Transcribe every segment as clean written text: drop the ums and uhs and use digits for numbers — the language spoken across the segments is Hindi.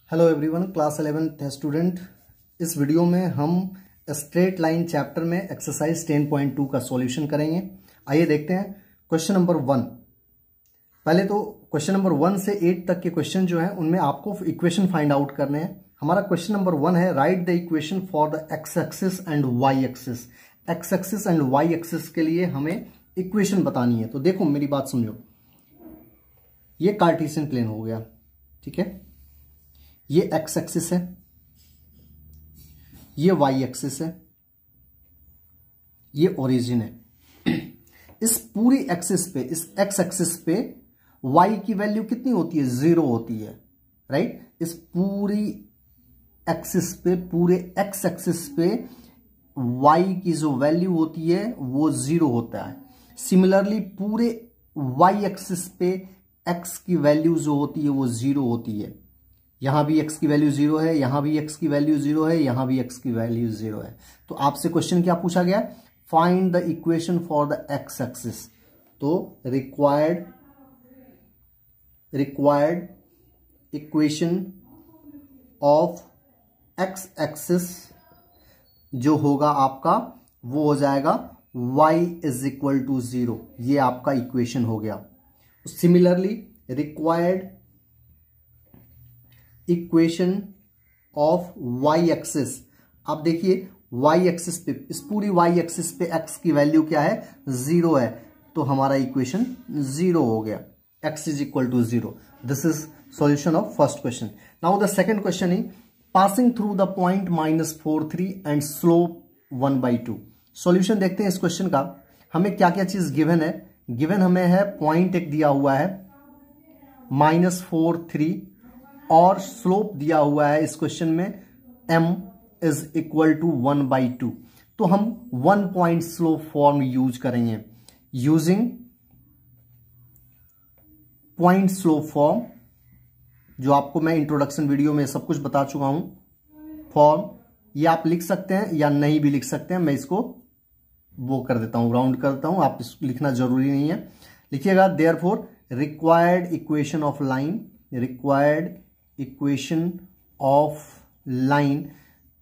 Hello everyone, class 11th student. इस वीडियो में हम स्ट्रेट लाइन चैप्टर में एक्सरसाइज 10.2 का सॉल्यूशन करेंगे। आइए देखते हैं क्वेश्चन नंबर 1। पहले तो क्वेश्चन नंबर 1 से 8 तक के क्वेश्चन जो है उनमें आपको इक्वेशन फाइंड आउट करने हैं। हमारा क्वेश्चन नंबर 1 है, write the equation for the x axis and Y axis. X axis and Y axis के लिए हमें इक्वेशन बतानी है। तो देखो मेरी बात समझो, ये कार्टेशियन प्लेन हो गया, ठीक है। ये एक्स एक्सिस है, ये वाई एक्सिस है, ये ओरिजिन है। इस पूरी एक्सिस पे, इस एक्स एक्सिस पे वाई की वैल्यू कितनी होती है? 0 होती है, राइट। इस पूरी एक्सिस पे, पूरे एक्स एक्सिस पे वाई की जो वैल्यू होती है वो 0 होता है। सिमिलरली पूरे वाई एक्सिस पे एक्स की वैल्यू जो होती है वो 0 होती है। यहां भी x की वैल्यू 0 है, यहां भी x की वैल्यू 0 है, यहां भी x की वैल्यू 0 है। तो आपसे क्वेश्चन क्या पूछा गया? Find the equation for the x axis. तो required equation of x axis जो होगा आपका वो हो जाएगा y इज इक्वल टू 0। ये आपका इक्वेशन हो गया। Similarly required equation of Y axis, आप देखिए वाई एक्सिस पे, इस पूरी वाई एक्सिस पे एक्स की वैल्यू क्या है? 0 है। तो हमारा इक्वेशन 0 हो गया, x is equal to 0। This is solution of first question. Now the second question is passing through the point -43 and slope 1/2। Solution देखते हैं इस क्वेश्चन का। हमें क्या क्या चीज गिवन है? गिवन हमें है पॉइंट एक दिया हुआ है -43 और स्लोप दिया हुआ है इस क्वेश्चन में m इज इक्वल टू 1/2। तो हम 1 पॉइंट स्लोप फॉर्म यूज करेंगे। यूजिंग पॉइंट स्लोप फॉर्म, जो आपको मैं इंट्रोडक्शन वीडियो में सब कुछ बता चुका हूं, फॉर्म ये आप लिख सकते हैं या नहीं भी लिख सकते हैं। मैं इसको वो कर देता हूं, राउंड कर देता हूं, आप इसको लिखना जरूरी नहीं है। लिखिएगा therefore required equation of line, required equation of line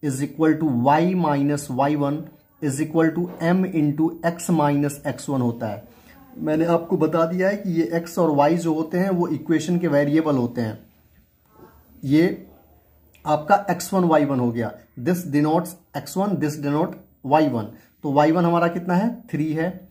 is equal to y minus y1 is equal to m into x minus x1 होता है। मैंने आपको बता दिया है कि ये x और y जो होते हैं वो इक्वेशन के वेरिएबल होते हैं। ये आपका x1 y1 हो गया। This denotes x1, this denote y1। तो y1 हमारा कितना है? 3 है।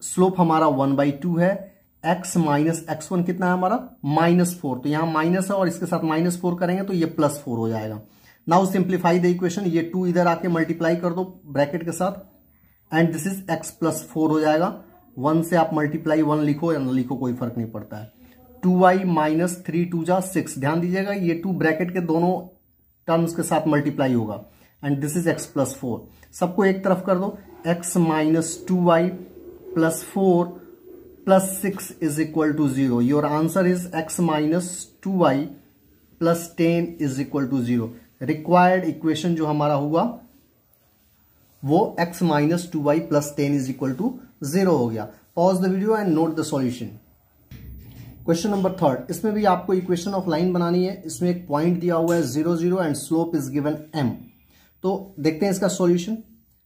स्लोप हमारा 1/2 है। x माइनस x1 कितना है हमारा? -4। तो यहां माइनस है और इसके साथ -4 करेंगे तो ये +4 हो जाएगा। Now simplify the equation. ये 2 इधर आके मल्टीप्लाई कर दो ब्रैकेट के साथ एंड दिस इज x + 4 हो जाएगा। 1 से आप मल्टीप्लाई 1 लिखो या ना लिखो कोई फर्क नहीं पड़ता है। 2y माइनस 3 2 जा 6। ध्यान दीजिएगा ये 2 ब्रैकेट के दोनों टर्म्स के साथ मल्टीप्लाई होगा एंड दिस इज x + 4। सबको एक तरफ कर दो। x minus 2y + 4 + 6 is equal to 0. Your answer is x minus 2y plus 10 is equal to 0. Required equation जो हमारा हुआ वो x minus 2y plus 10 is equal to 0 हो गया। Pause the video and note the solution. Question number 3, इसमें भी आपको इक्वेशन ऑफ लाइन बनानी है। इसमें एक पॉइंट दिया हुआ है 0 0 and slope is given m। तो देखते हैं इसका सॉल्यूशन।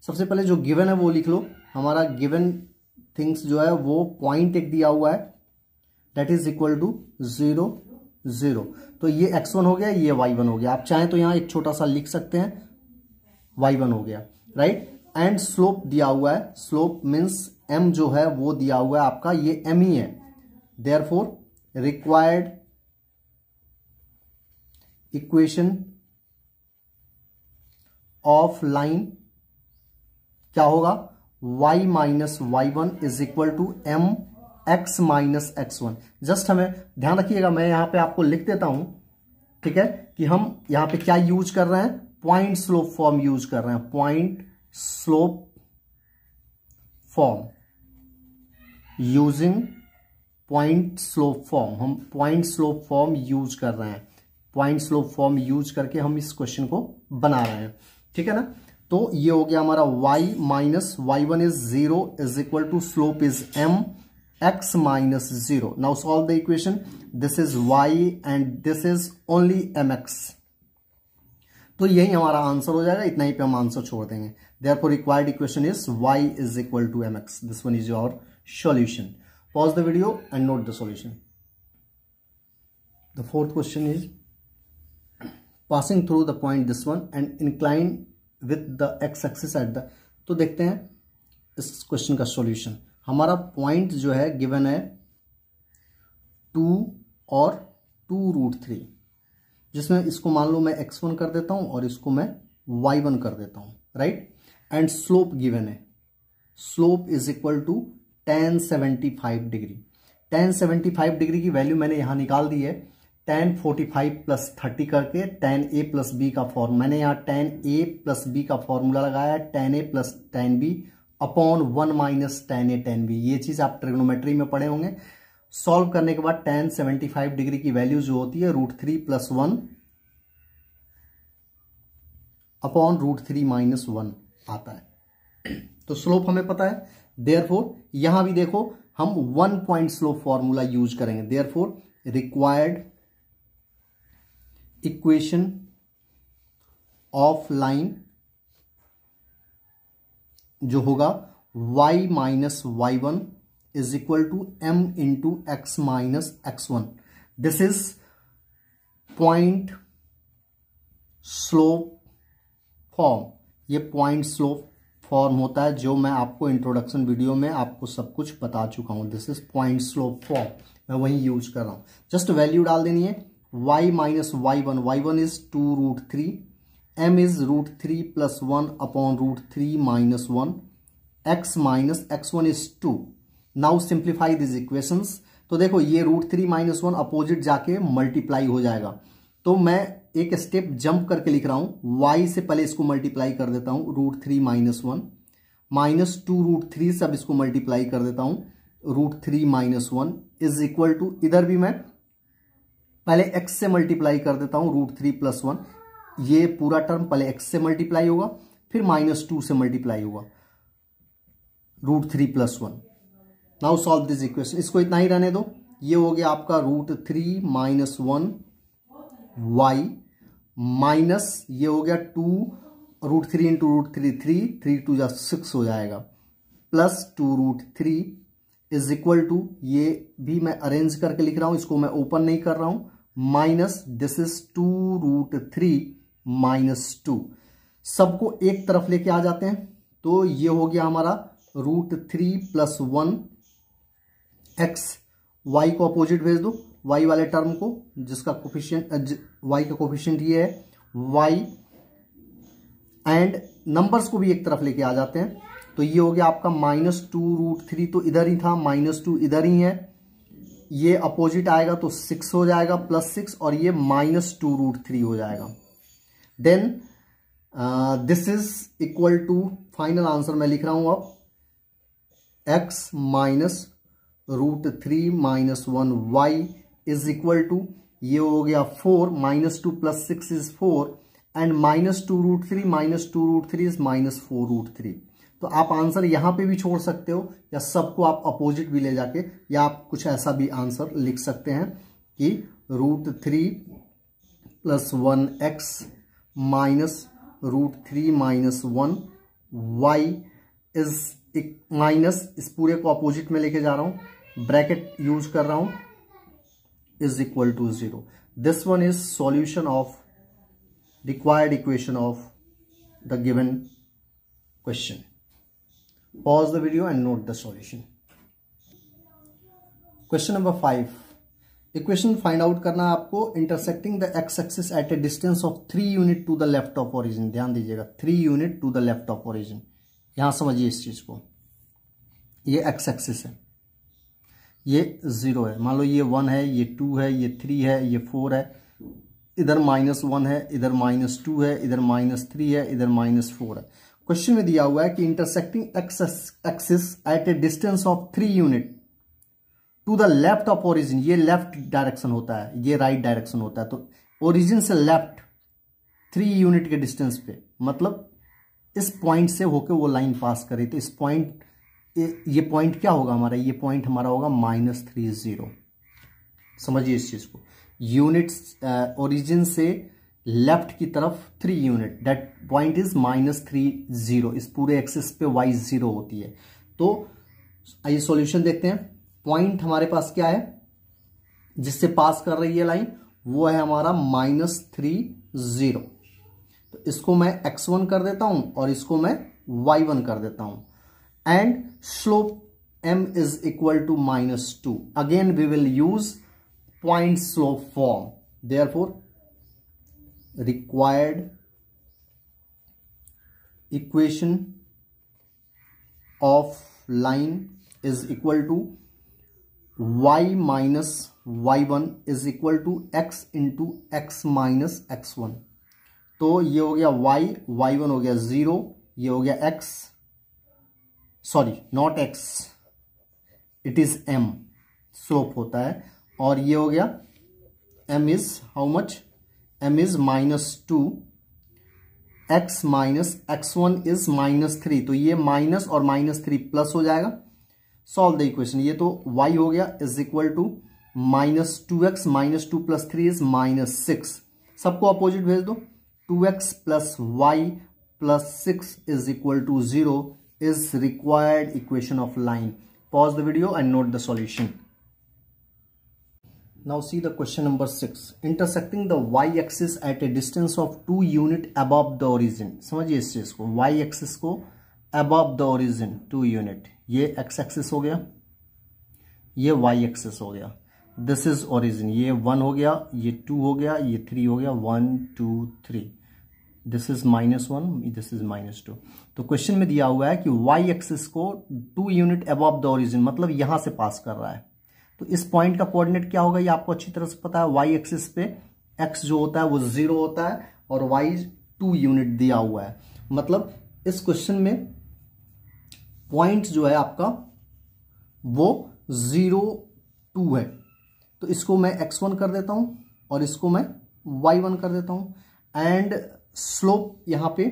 सबसे पहले जो गिवन है वो लिख लो। हमारा गिवन थिंग्स जो है वो पॉइंट एक दिया हुआ है दैट इज इक्वल टू 0 0। तो ये x1 हो गया, ये y1 हो गया। आप चाहें तो यहां एक छोटा सा लिख सकते हैं, y1 हो गया, राइट। एंड स्लोप दिया हुआ है। स्लोप मीन्स m जो है वो दिया हुआ है आपका, ये m ही है। Therefore required equation of line क्या होगा? y minus y1 is equal to m x minus x1। Just हमें ध्यान रखिएगा, मैं यहां पे आपको लिख देता हूं, ठीक है, कि हम यहां पे क्या यूज कर रहे हैं? पॉइंट स्लोप फॉर्म यूज कर रहे हैं। Point slope form, using point slope form. हम पॉइंट स्लोप फॉर्म यूज कर रहे हैं। पॉइंट स्लोप फॉर्म यूज करके हम इस क्वेश्चन को बना रहे हैं, ठीक है ना। तो ये हो गया हमारा y minus y1 is 0 is equal to slope is m x minus 0। Now solve the equation. This is y and this is only mx, तो यही हमारा आंसर हो जाएगा, इतना ही पे हम आंसर छोड़ देंगे। Therefore required equation is y is equal to mx। This one is your solution. Pause the video and note the solution. The fourth question is passing through the point this one and incline with the x axis at the. तो देखते हैं इस क्वेश्चन का सॉल्यूशन। हमारा पॉइंट जो है गिवन है 2 और 2√3, जिसमें इसको मान लो मैं x1 कर देता हूं और इसको मैं y1 कर देता हूं, राइट। एंड स्लोप गिवन है, slope is equal to tan 75 degree. tan 75 degree की वैल्यू मैंने यहां निकाल दी है, tan 45 प्लस 30 करके tan a प्लस बी का फॉर्म, मैंने यहाँ tan a प्लस बी का फॉर्मूला लगाया है, tan a plus tan b upon 1 minus tan a tan b। ये चीज आप ट्रिग्नोमेट्री में पढ़े होंगे। सॉल्व करने के बाद tan 75 डिग्री की वैल्यू जो होती है √3 प्लस 1 अपॉन √3 माइनस 1 आता है। तो स्लोप हमें पता है, देयरफॉर यहां भी देखो हम 1 पॉइंट स्लोप फॉर्मूला यूज करेंगे। Therefore required equation of line जो होगा y minus y1 is equal to m into x minus x1। This is point slope form. ये पॉइंट स्लोप फॉर्म होता है जो मैं आपको इंट्रोडक्शन वीडियो में आपको सब कुछ बता चुका हूं। This is point slope form, मैं वही यूज कर रहा हूं। जस्ट वैल्यू डाल देनी है, y minus y1, y1 is 2√3, m is √3 plus 1 upon √3 minus 1, x minus x1 is 2। Now simplify this equations. तो देखो ये √3 माइनस 1 अपोजिट जाके मल्टीप्लाई हो जाएगा, तो मैं एक स्टेप जंप करके लिख रहा हूं, y से पहले इसको मल्टीप्लाई कर देता हूं √3 माइनस 1 माइनस 2√3 से अब इसको मल्टीप्लाई कर देता हूं √3 माइनस 1 इज इक्वल टू, इधर भी मैं पहले x से मल्टीप्लाई कर देता हूं √3 प्लस 1। ये पूरा टर्म पहले x से मल्टीप्लाई होगा फिर माइनस 2 से मल्टीप्लाई होगा √3 plus 1। Now solve this equation. इसको इतना ही रहने दो, ये हो गया आपका √3 माइनस 1 y माइनस ये हो गया 2 √3 इंटू √3 3 2 जा 6 हो जाएगा, प्लस 2√3 इज इक्वल टू, ये भी मैं अरेंज करके लिख रहा हूं, इसको मैं ओपन नहीं कर रहा हूं, माइनस दिस इज 2√3 माइनस 2। सबको एक तरफ लेके आ जाते हैं, तो ये हो गया हमारा √3 प्लस 1 x, y को अपोजिट भेज दो, y वाले टर्म को जिसका कोफिशिएंट y का कोफिशिएंट ये है y, एंड नंबर्स को भी एक तरफ लेके आ जाते हैं, तो ये हो गया आपका माइनस 2√3, तो इधर ही था, माइनस 2 इधर ही है, ये अपोजिट आएगा तो 6 हो जाएगा प्लस 6, और ये माइनस 2√3 हो जाएगा। Then this is equal to, final answer मैं लिख रहा हूं अब x minus √3 minus 1 y is equal to, ये हो गया 4, minus 2 plus 6 is 4 and minus 2√3 minus 2√3 is minus 4√3। तो आप आंसर यहां पे भी छोड़ सकते हो, या सबको आप अपोजिट भी ले जाके, या आप कुछ ऐसा भी आंसर लिख सकते हैं कि √3 plus 1x minus √3 minus 1 y is minus, इस पूरे को अपोजिट में लेके जा रहा हूं, ब्रैकेट यूज कर रहा हूं, is equal to 0। This one is solution of required equation of the given question. Pause the video and note the solution. Question number 5, equation find out करना है आपको, intersecting the x axis at a distance of 3 unit to the left of origin. ध्यान दीजिएगा, 3 unit to the left of origin. यहां समझिए इस चीज को, ये एक्स एक्सिस है, ये 0 है, मान लो ये 1 है, ये 2 है, ये 3 है, ये 4 है, इधर -1 है, इधर -2 है, इधर -3 है, इधर -4 है। क्वेश्चन में दिया हुआ है कि intersecting x axis at a distance of 3 unit to the left of origin, ये लेफ्ट डायरेक्शन होता है, ये राइट डायरेक्शन होता है, तो ओरिजिन से लेफ्ट 3 यूनिट के डिस्टेंस पे, मतलब इस पॉइंट से होकर वो लाइन पास करे, तो इस पॉइंट, ये पॉइंट क्या होगा हमारा, ये पॉइंट हमारा होगा -30। समझिए इस चीज को, यूनिट्स ओरिजिन से लेफ्ट की तरफ 3 यूनिट, दैट पॉइंट इज -3 0। इस पूरे एक्सिस पे y 0 होती है। तो आइए सॉल्यूशन देखते हैं। पॉइंट हमारे पास क्या है जिससे पास कर रही है लाइन, वो है हमारा -3 0। तो इसको मैं x1 कर देता हूं और इसको मैं y1 कर देता हूं। And slope m is equal to -2. Again we will use point slope form. Therefore required equation of line is equal to y minus y1 is equal to x into x minus x1। तो ये हो गया y, y1 हो गया 0, ये हो गया x, sorry not x, it is m, slope होता है। और ये हो गया m is how much, m is -2, x minus x1 is -3। तो ये माइनस और -3 प्लस हो जाएगा। Solve the equation. ये तो y हो गया is equal to -2x, -2 + 3 is -6। सबको अपोजिट भेज दो। 2x + y + 6 is equal to 0 is required equation of line. Pause the video and note the solution. Now see the question number 6. Intersecting the y-axis at a distance of 2 unit above the origin. समझिए इस चीज को, y-axis को above the origin 2 unit. ये x-axis हो गया, ये y-axis हो गया। This is origin. ये 1 हो गया, ये 2 हो गया, ये 3 हो गया। 1 2 3। This is -1, this is -2। तो क्वेश्चन में दिया हुआ है कि y एक्सिस को 2 यूनिट अबव द ओरिजिन, मतलब यहां से पास कर रहा है। तो इस पॉइंट का कोऑर्डिनेट क्या होगा ये आपको अच्छी तरह से पता है। y एक्सिस पे x जो होता है वो 0 होता है और y 2 यूनिट दिया हुआ है। मतलब इस क्वेश्चन में पॉइंट जो है आपका वो 0 2 है। तो इसको मैं x1 कर देता हूं और इसको मैं y1 कर देता हूं। एंड स्लोप यहां पे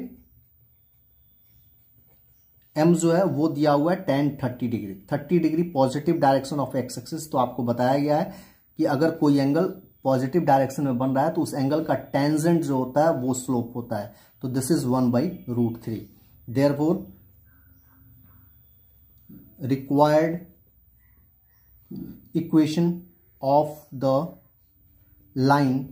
m जो है वो दिया हुआ है tan 30 degree, 30 degree positive direction of x axis. तो आपको बताया गया है कि अगर कोई एंगल पॉजिटिव डायरेक्शन में बन रहा है तो उस एंगल का टेंजेंट जो होता है वो स्लोप होता है। तो this is 1/√3। Therefore required equation of the line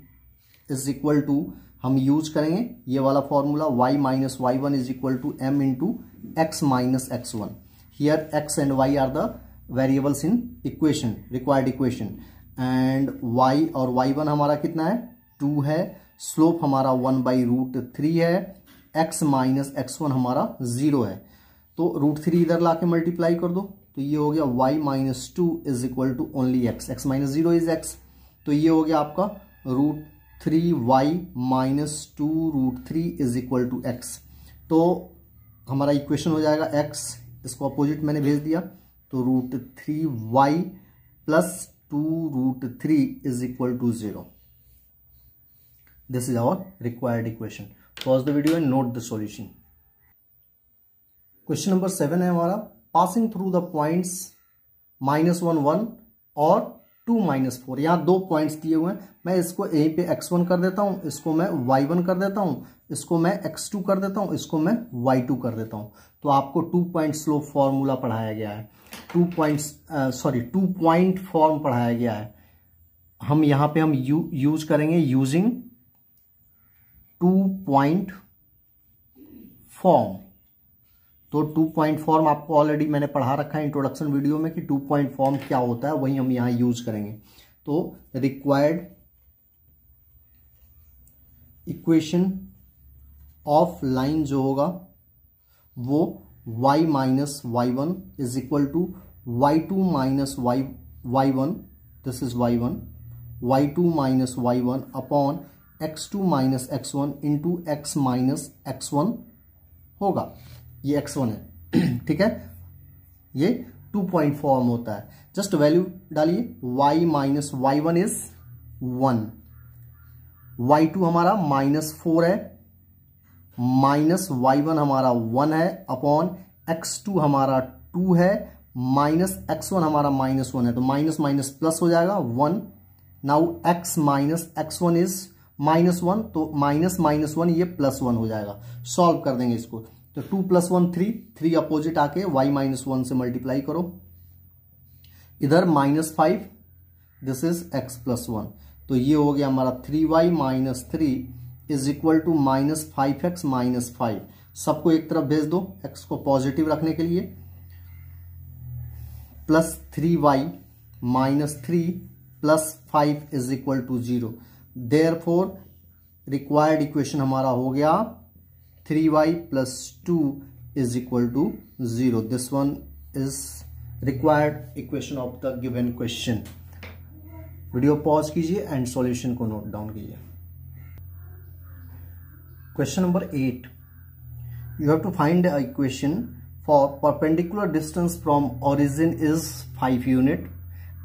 is equal to, हम यूज करेंगे ये वाला formula, y minus y1 is equal to m into x minus x1। Here x and y are the variables in equation, required equation. And y और y1 हमारा कितना है 2 है, स्लोप हमारा 1/√3 है, x माइनस x1 हमारा 0 है। तो √3 इधर लाके मल्टीप्लाई कर दो तो ये हो गया y minus 2 is equal to only x, x minus 0 is x। तो ये हो गया आपका √3y minus 2√3 is equal to x। तो हमारा इक्वेशन हो जाएगा x, इसको अपोजिट मैंने भेज दिया, तो √3y plus 2√3 is equal to 0। This is our required equation. Pause the video and note the solution. Question number 7 है हमारा, पासिंग थ्रू द पॉइंट्स -1 1 और 2 -4। यहाँ 2 पॉइंट्स दिए हुए हैं। मैं इसको यहीं पे x1 कर देता हूं, इसको मैं y1 कर देता हूं, इसको मैं x2 कर देता हूं, इसको मैं y2 कर देता हूं। तो आपको 2 पॉइंट स्लोप फॉर्मूला पढ़ाया गया है, 2 पॉइंट फॉर्म पढ़ाया गया है। हम यहां पे हम यूज करेंगे यूजिंग 2 पॉइंट फॉर्म। तो 2 पॉइंट फॉर्म आपको ऑलरेडी मैंने पढ़ा रखा है इंट्रोडक्शन वीडियो में कि 2 पॉइंट फॉर्म क्या होता है, वही हम यहां यूज करेंगे। तो रिक्वायर्ड इक्वेशन ऑफ लाइन जो होगा वो y minus y1 is equal to y2 minus y1, this is y1, y2 minus y1 upon x2 minus x1 into x minus x1 होगा। ये x1 है, ठीक है। ये 2 पॉइंट फॉर्म होता है। जस्ट वैल्यू डालिए, y minus y1 is 1, y2 हमारा -4 है, माइनस y1 हमारा 1 है, अपॉन x2 हमारा 2 है, माइनस x1 हमारा -1 है। तो माइनस माइनस प्लस हो जाएगा 1। Now x minus x1 is -1, तो -1 ये +1 हो जाएगा। सॉल्व कर देंगे इसको, तो 2 + 1 3 अपोजिट आके y -1 से मल्टीप्लाई करो, इधर -5, दिस इज x + 1, तो ये हो गया हमारा 3y - 3 is equal to -5x - 5। सबको एक तरफ भेज दो x को पॉजिटिव रखने के लिए, plus 3y - 3 + 5 is equal to 0। Therefore required equation हमारा हो गया 3y + 2 is equal to 0। This one is required equation of the given question. Video pause कीजिए एंड सॉल्यूशन को नोट डाउन कीजिए। Question number 8, you have to find the equation for perpendicular distance from origin is 5 unit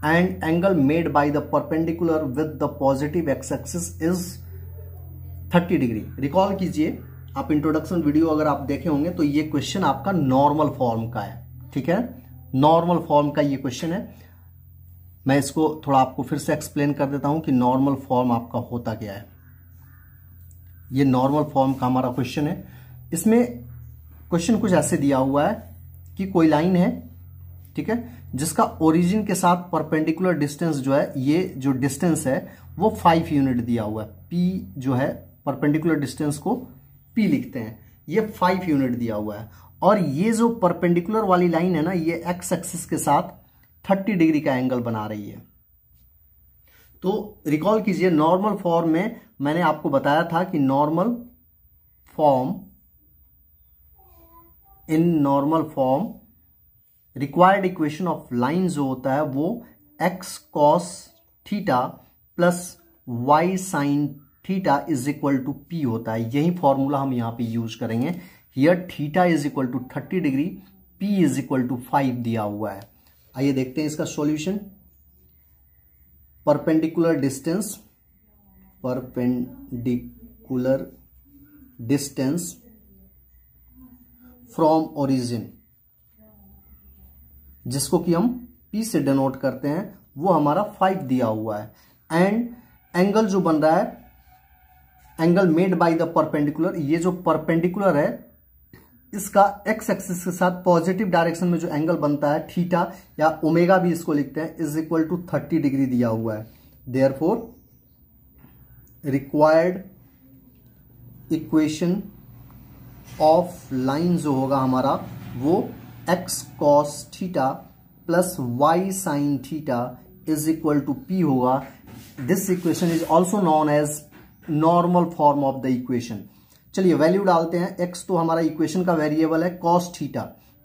and angle made by the perpendicular with the positive x axis is 30 degree. Recall कीजिए, आप इंट्रोडक्शन वीडियो अगर आप देखे होंगे तो ये क्वेश्चन आपका नॉर्मल फॉर्म का है, ठीक है, नॉर्मल फॉर्म का ये क्वेश्चन है। मैं इसको थोड़ा आपको फिर से एक्सप्लेन कर देता हूं कि नॉर्मल फॉर्म आपका होता क्या है। ये नॉर्मल फॉर्म का हमारा क्वेश्चन है। इसमें क्वेश्चन कुछ ऐसे दिया हुआ है कि कोई लाइन है, ठीक है, जिसका ओरिजिन के साथ परपेंडिकुलर डिस्टेंस जो है, ये जो डिस्टेंस है वो 5 यूनिट दिया हुआ है। p जो है परपेंडिकुलर डिस्टेंस को p लिखते हैं, ये 5 यूनिट दिया हुआ है। और ये जो परपेंडिकुलर वाली लाइन है ना, ये x एक्सिस के साथ 30 डिग्री का एंगल बना रही है। तो रिकॉल कीजिए, नॉर्मल फॉर्म में मैंने आपको बताया था कि in normal form required equation of line जो होता है वो x cos theta plus y sin theta is equal to p होता है। यही फॉर्मूला हम यहां पे यूज करेंगे। Here theta is equal to 30 degree, p is equal to 5 दिया हुआ है। आइए देखते हैं इसका solution. Perpendicular distance from origin, जिसको कि हम p से डिनोट करते हैं, वो हमारा 5 दिया हुआ है। एंड एंगल जो बन रहा है, angle made by the perpendicular, ये जो परपेंडिकुलर है इसका x एक्सिस के साथ पॉजिटिव डायरेक्शन में जो एंगल बनता है, थीटा या ओमेगा भी इसको लिखते हैं, इज इक्वल टू 30 डिग्री दिया हुआ है। Therefore required equation of line जो होगा हमारा वो x cos theta plus y sin theta is equal to p होगा। This equation is also known as normal form of the equation. चलिए वैल्यू डालते हैं। x तो हमारा इक्वेशन का वेरिएबल है cos थीटा,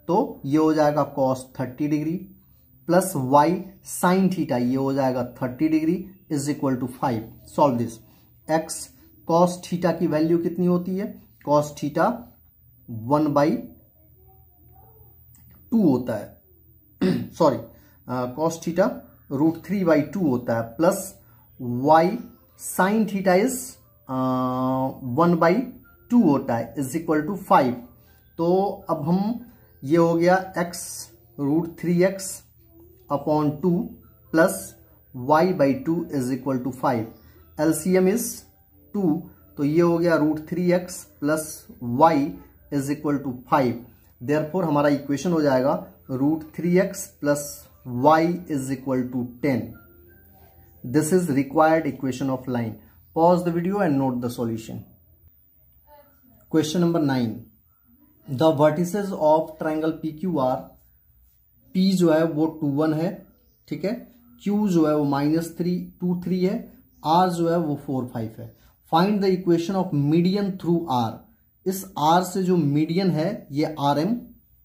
तो ये हो जाएगा cos 30 degree plus y sin theta, ये हो जाएगा 30 degree is equal to 5। Solve this. x cos theta की वैल्यू कितनी होती है? cos थीटा 1/2 होता है, सॉरी cos थीटा √3/2 होता है, plus y sin theta is 1/2 होता है इज इक्वल टू 5। तो अब हम, ये हो गया x √3x/2 plus y/2 is equal to 5। LCM is 2, तो ये हो गया √3x plus y is equal to 5। Therefore हमारा इक्वेशन हो जाएगा √3x plus y is equal to 10। This is required equation of line. Pause the video and note the solution. Question number 9, the vertices of triangle PQR, P जो है वो 2 1 है, ठीक है, Q जो है वो -3 2 3 है, R जो है वो 4 5 है। Find the equation of median through R। इस R से जो मीडियन है ये RM,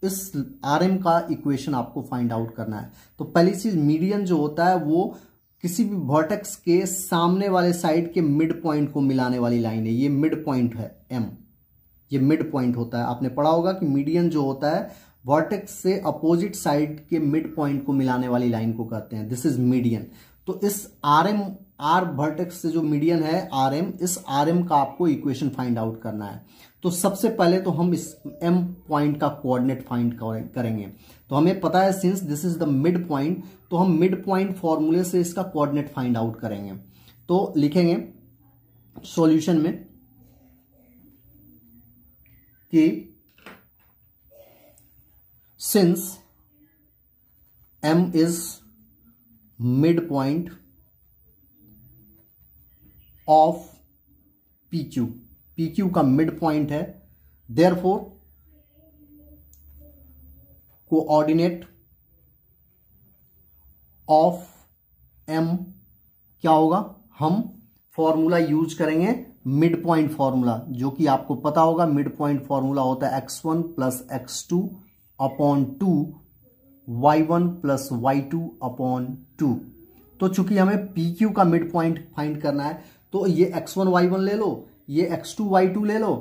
इस RM का इक्वेशन आपको फाइंड आउट करना है। तो पहली चीज, मीडियन जो होता है वो किसी भी वर्टेक्स के सामने वाले साइड के मिड पॉइंट को मिलाने वाली लाइन है। ये मिड पॉइंट है M, ये मिड पॉइंट होता है। आपने पढ़ा होगा कि मीडियन जो होता है वर्टेक्स से अपोजिट साइड के मिड पॉइंट को मिलाने वाली लाइन को कहते हैं, दिस इज मीडियन। तो इस R वर्टेक्स से जो मीडियन है RM, इस RM का आपको इक्वेशन फाइंड आउट करना है। तो सबसे पहले तो हम इस M पॉइंट का कोऑर्डिनेट फाइंड करेंगे। तो हमें पता है since this is the mid point, तो हम मिड पॉइंट फॉर्मूले से इसका कोऑर्डिनेट फाइंड आउट करेंगे। तो लिखेंगे सॉल्यूशन में कि since m is midpoint of PQ, PQ का मिड पॉइंट है, देयरफॉर कोऑर्डिनेट ऑफ m क्या होगा, हम फॉर्मूला यूज करेंगे मिड पॉइंट फॉर्मूला, जो कि आपको पता होगा मिड पॉइंट फॉर्मूला होता है x1 plus x2 upon 2 y1 plus y2 upon 2। तो चूंकि हमें PQ का मिड पॉइंट फाइंड करना है, तो ये x1 y1 ले लो, ये x2 y2 ले लो,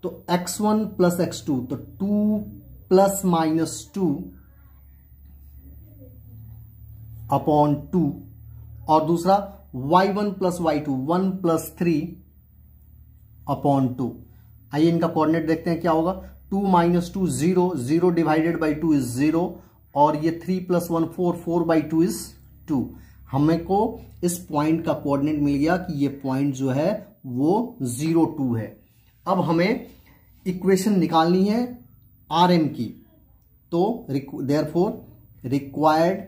तो x1 प्लस x2 तो 2 प्लस माइनस 2 अपॉन 2, और दूसरा y1 plus y2 1 plus 3 upon 2। आइए इनका कोऑर्डिनेट देखते हैं क्या होगा। 2 माइनस 2 0, 0 डिवाइडेड बाई 2 इज 0, और ये 3 प्लस 1 4, 4 बाई 2 इज 2। हमें को इस पॉइंट का कोऑर्डिनेट मिल गया कि ये पॉइंट जो है वो 0 2 है। अब हमें इक्वेशन निकालनी है RM की, तो therefore required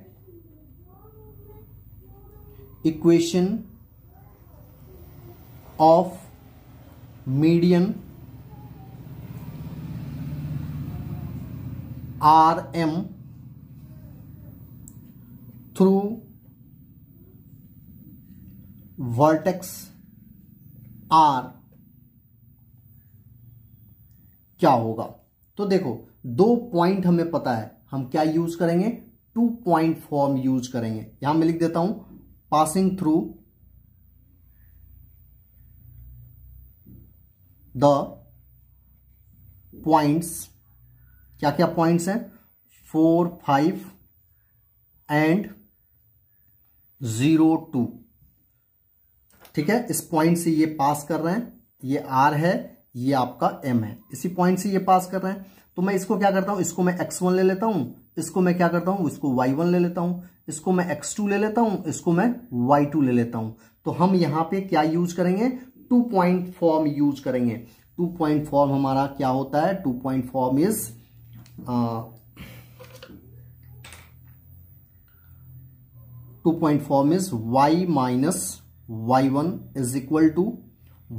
equation of median RM through vertex R क्या होगा। तो देखो दो पॉइंट हमें पता है, हम क्या यूज करेंगे, 2 पॉइंट फॉर्म यूज करेंगे। यहां मैं लिख देता हूं पासिंग थ्रू द पॉइंट्स, क्या क्या पॉइंट्स हैं, 4 5 एंड 0 2। ठीक है, इस पॉइंट से ये पास कर रहे हैं, ये R है, ये आपका M है, इसी पॉइंट से ये पास कर रहे हैं। तो मैं इसको क्या करता हूं, इसको मैं x1 ले लेता हूं, इसको मैं क्या करता हूं, इसको y1 ले लेता हूं, इसको मैं x2 ले लेता हूं, इसको मैं y2 ले लेता हूं। तो हम यहां पे क्या यूज करेंगे, 2 पॉइंट फॉर्म यूज करेंगे। 2 पॉइंट फॉर्म हमारा क्या होता है, 2 point form is y minus y1 is equal to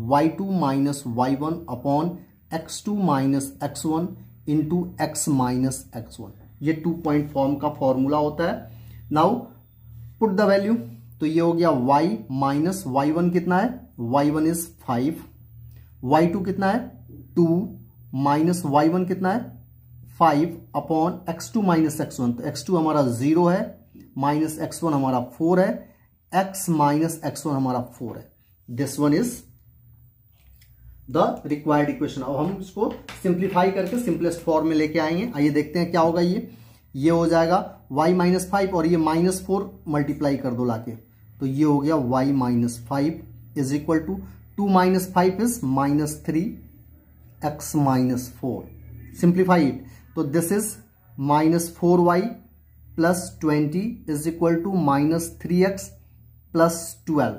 y2 minus y1 upon x2 minus x1 into x minus x1। ये 2 पॉइंट फॉर्म का फॉर्मूला होता है। नाउ पुट द वैल्यू, तो ये हो गया y माइनस y1 कितना है, y1 इज 5, y2 कितना है 2, माइनस y1 कितना है 5 अपॉन x2 माइनस x1, तो x2 हमारा 0 है, माइनस x1 हमारा 4 है, x माइनस x1 हमारा 4 है। This one is the required equation. अब हम इसको सिंप्लीफाई करके सिंपलेस्ट फॉर्म में लेके आएंगे। आइए देखते हैं क्या होगा। ये हो जाएगा y माइनस 5 और ये माइनस 4 मल्टीप्लाई कर दो लाके, तो ये हो गया y minus 5 is equal to 2 minus 5 is minus 3 x minus 4। Simplify it, तो this is minus 4y plus 20 is equal to minus 3x plus 12।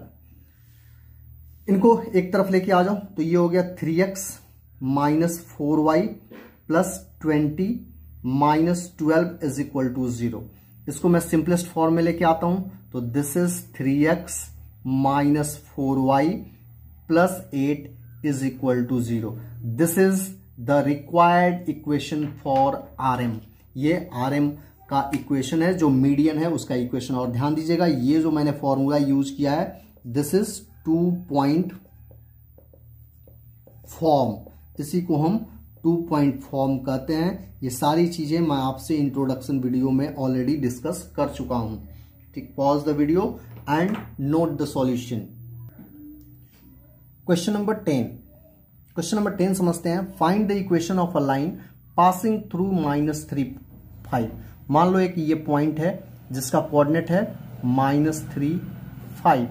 इनको एक तरफ लेके आ जाओ, तो ये हो गया 3x minus 4y plus 20 minus 12 is equal to 0। इसको मैं सिंपलेस्ट फॉर्म में लेके आता हूं, तो this is 3x minus 4y plus 8 is equal to 0। This is the required equation for RM। ये RM का इक्वेशन है, जो मीडियन है उसका इक्वेशन। और ध्यान दीजिएगा, ये जो मैंने फॉर्मूला यूज किया है, दिस इज 2 पॉइंट फॉर्म, इसी को हम 2 पॉइंट फॉर्म कहते हैं। ये सारी चीजें मैं आपसे इंट्रोडक्शन वीडियो में ऑलरेडी डिस्कस कर चुका हूं। ठीक, pause the video and note the solution. Question number 10, question number 10 समझते हैं। Find the equation of a line passing through -3 5। मान लो एक ये पॉइंट है जिसका कोऑर्डिनेट है -3 5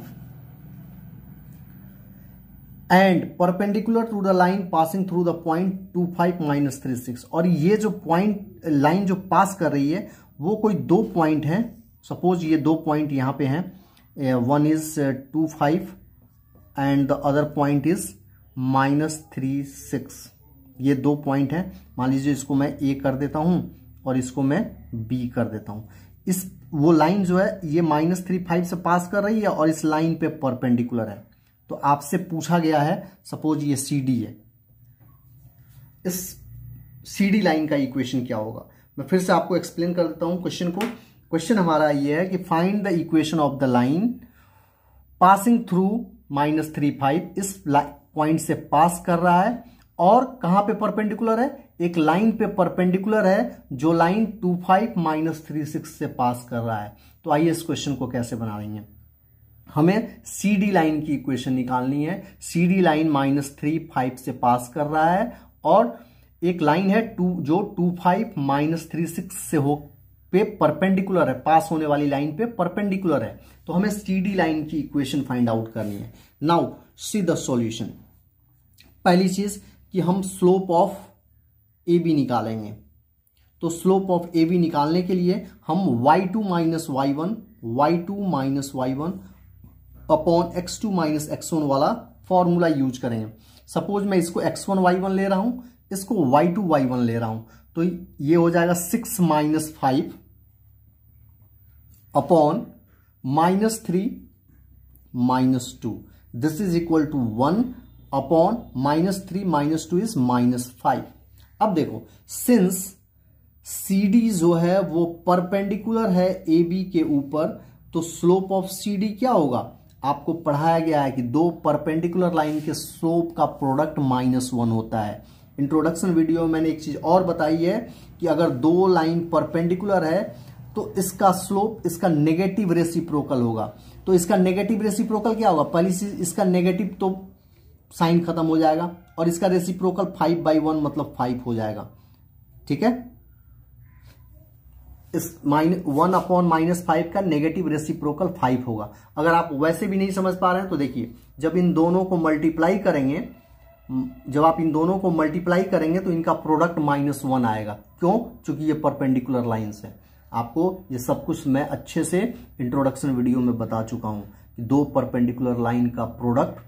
and perpendicular to the line passing through the point 2 5 -3 6। और ये जो पॉइंट लाइन जो पास कर रही है वो कोई 2 पॉइंट हैं। सपोज ये 2 पॉइंट यहां पे हैं, 1 is 2 5 and the other point is -3 6। ये 2 पॉइंट है। मान लीजिए इसको मैं ए कर देता हूं और इसको मैं बी कर देता हूं। इस वो लाइन जो है ये -3 5 से पास कर रही है और इस लाइन पे परपेंडिकुलर है। तो आपसे पूछा गया है, सपोज ये सी डी है, इस सी डी लाइन का इक्वेशन क्या होगा। मैं फिर से आपको एक्सप्लेन कर देता हूं क्वेश्चन को। क्वेश्चन हमारा ये है कि find the equation of the line passing through -3 5। इस पॉइंट से पास कर रहा है और कहां पे परपेंडिकुलर है, एक लाइन पे परपेंडिकुलर है जो लाइन 2 5 -3 6 से पास कर रहा है। तो आइए इस क्वेश्चन को कैसे बनाएंगे। हमें सी डी लाइन की इक्वेशन निकालनी है। सी डी लाइन -3 5 से पास कर रहा है और एक लाइन है जो 2 5 -3 6 से हो पे परपेंडिकुलर है, पास होने वाली लाइन पे परपेंडिकुलर है। तो हमें सी डी लाइन की इक्वेशन फाइंड आउट करनी है। Now see the solution. पहली चीज कि हम स्लोप ऑफ ए बी निकालेंगे। तो स्लोप ऑफ ए बी निकालने के लिए हम y2 - y1 upon x2 - x1 वाला फॉर्मूला यूज करेंगे। सपोज मैं इसको x1 y1 ले रहा हूं, इसको y2 y1 ले रहा हूं, तो ये हो जाएगा 6 - 5 upon -3 - 2। This is equal to 1 upon -3 - 2 is -5। अब देखो, सिंस सी डी जो है वो परपेंडिकुलर है ए बी के ऊपर, तो स्लोप ऑफ सी डी क्या होगा। आपको पढ़ाया गया है कि 2 परपेंडिकुलर लाइन के स्लोप का प्रोडक्ट -1 होता है। इंट्रोडक्शन वीडियो में मैंने एक चीज और बताई है कि अगर 2 लाइन परपेंडिकुलर है तो इसका स्लोप इसका नेगेटिव रेसिप्रोकल होगा। तो इसका नेगेटिव रेसिप्रोकल क्या होगा, पहली चीज इसका नेगेटिव तो साइन खत्म हो जाएगा और इसका रेसिप्रोकल 5/1 मतलब 5 हो जाएगा। ठीक है, इस -1 अपॉन -5 का नेगेटिव रेसिप्रोकल 5 होगा। अगर आप वैसे भी नहीं समझ पा रहे हैं तो देखिए, जब इन दोनों को मल्टीप्लाई करेंगे, जब आप इन दोनों को मल्टीप्लाई करेंगे तो इनका प्रोडक्ट -1 आएगा। क्यों, क्योंकि ये परपेंडिकुलर लाइंस है। आपको ये सब कुछ मैं अच्छे से इंट्रोडक्शन वीडियो में बता चुका हूं कि 2 परपेंडिकुलर लाइन का प्रोडक्ट,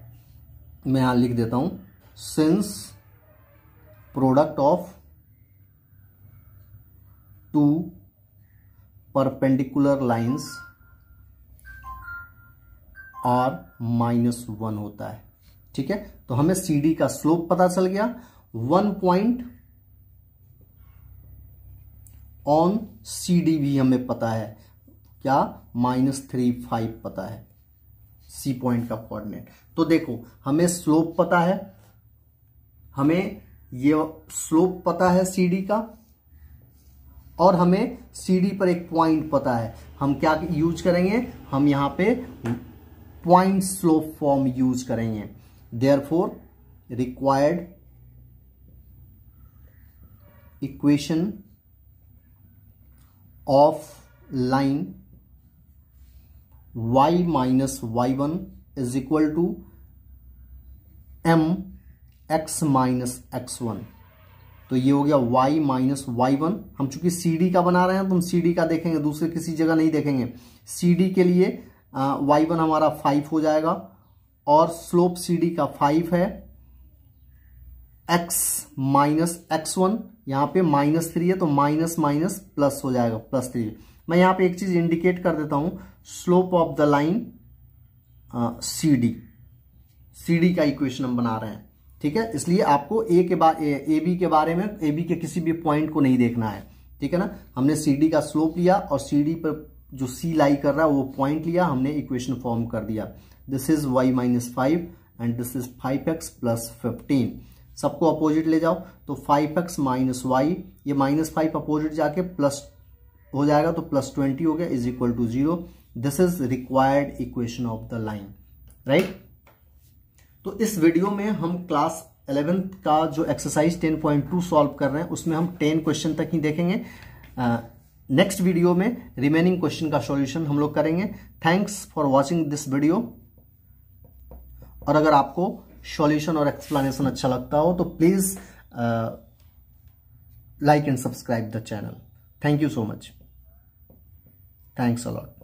मैं यहां लिख देता हूं, since product of 2 perpendicular lines are -1 होता है। ठीक है, तो हमें सी डी का स्लोप पता चल गया। 1 पॉइंट ऑन सी डी भी हमें पता है, क्या, -3 5 पता है सी पॉइंट का कोऑर्डिनेट। तो देखो, हमें स्लोप पता है, हमें ये स्लोप पता है सी डी का, और हमें सी डी पर एक पॉइंट पता है। हम क्या यूज करेंगे, हम यहां पे पॉइंट स्लोप फॉर्म यूज करेंगे। Therefore required equation of line y - y1 is equal to m x - x1। तो ये हो गया y - y1। हम चूंकि सी डी का बना रहे हैं तो हम सी डी का देखेंगे, दूसरे किसी जगह नहीं देखेंगे। सी डी के लिए y1 हमारा 5 हो जाएगा और स्लोप सी डी का 5 है। x - x1 यहां पे -3 है तो माइनस माइनस प्लस हो जाएगा, +3। मैं यहां पे एक चीज इंडिकेट कर देता हूं, slope of the line C D का इक्वेशन हम बना रहे हैं। ठीक है, इसलिए आपको ए बी के बारे में, ए बी के किसी भी पॉइंट को नहीं देखना है। ठीक है ना, हमने सी डी का स्लोप लिया और सी डी पर जो सी लाई कर रहा है वो पॉइंट लिया, हमने इक्वेशन फॉर्म कर दिया। This is y - 5 and this is 5x + 15। सबको अपोजिट ले जाओ तो 5x - y, ये -5 अपोजिट जाके प्लस हो जाएगा तो +20 हो गया, is equal to 0। This is required equation of the line, right. तो इस वीडियो में हम क्लास 11th का जो एक्सरसाइज 10.2 सॉल्व कर रहे हैं उसमें हम 10 क्वेश्चन तक ही देखेंगे। नेक्स्ट वीडियो में रिमेनिंग क्वेश्चन का सॉल्यूशन हम लोग करेंगे। Thanks for watching this video. और अगर आपको सॉल्यूशन और एक्सप्लेनेशन अच्छा लगता हो तो please like and subscribe the channel. Thank you so much. Thanks a lot.